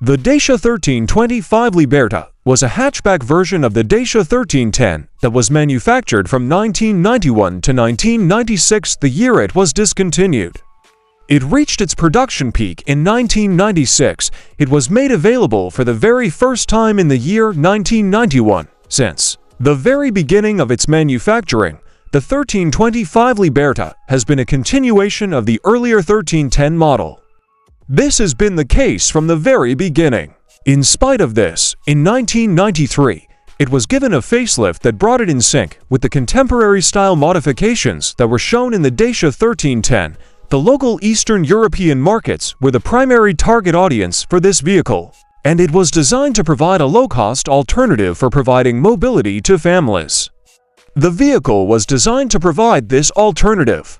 The Dacia 1325 Liberta was a hatchback version of the Dacia 1310 that was manufactured from 1991 to 1996, the year it was discontinued. It reached its production peak in 1996. It was made available for the very first time in the year 1991. Since the very beginning of its manufacturing, the 1325 Liberta has been a continuation of the earlier 1310 model. This has been the case from the very beginning. In spite of this, in 1993, it was given a facelift that brought it in sync with the contemporary style modifications that were shown in the Dacia 1310. The local Eastern European markets were the primary target audience for this vehicle, and it was designed to provide a low-cost alternative for providing mobility to families. The vehicle was designed to provide this alternative.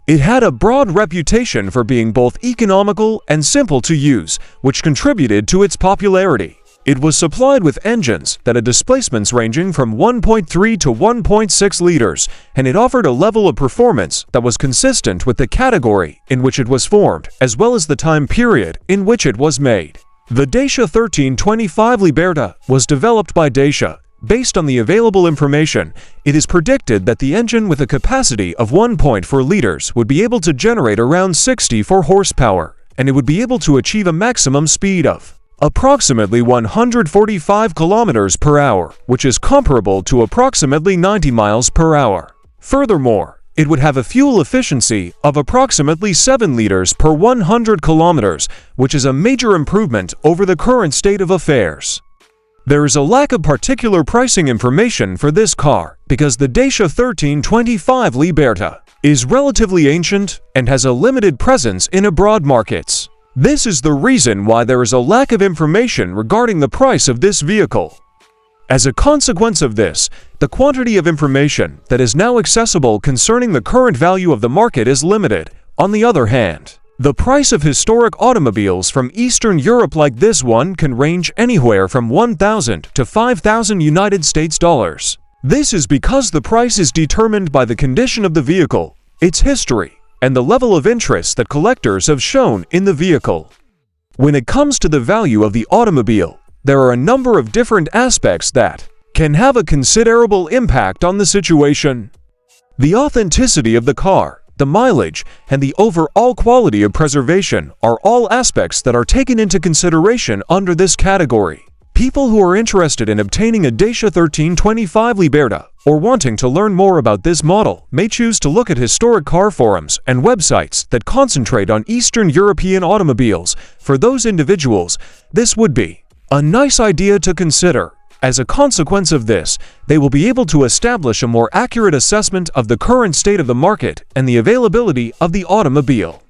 It had a broad reputation for being both economical and simple to use, which contributed to its popularity. It was supplied with engines that had displacements ranging from 1.3 to 1.6 liters, and it offered a level of performance that was consistent with the category in which it was formed, as well as the time period in which it was made. The Dacia 1325 Liberta was developed by Dacia. Based on the available information, it is predicted that the engine with a capacity of 1.4 liters would be able to generate around 64 horsepower, and it would be able to achieve a maximum speed of approximately 145 kilometers per hour, which is comparable to approximately 90 miles per hour. Furthermore, it would have a fuel efficiency of approximately 7 liters per 100 kilometers, which is a major improvement over the current state of affairs. There is a lack of particular pricing information for this car because the Dacia 1325 Liberta is relatively ancient and has a limited presence in abroad markets. This is the reason why there is a lack of information regarding the price of this vehicle. As a consequence of this, the quantity of information that is now accessible concerning the current value of the market is limited. On the other hand, the price of historic automobiles from Eastern Europe like this one can range anywhere from $1,000 to $5,000 United States dollars. This is because the price is determined by the condition of the vehicle, its history, and the level of interest that collectors have shown in the vehicle. When it comes to the value of the automobile, there are a number of different aspects that can have a considerable impact on the situation. The authenticity of the car, the mileage, and the overall quality of preservation are all aspects that are taken into consideration under this category. People who are interested in obtaining a Dacia 1325 Liberta or wanting to learn more about this model may choose to look at historic car forums and websites that concentrate on Eastern European automobiles. For those individuals, this would be a nice idea to consider. As a consequence of this, they will be able to establish a more accurate assessment of the current state of the market and the availability of the automobile.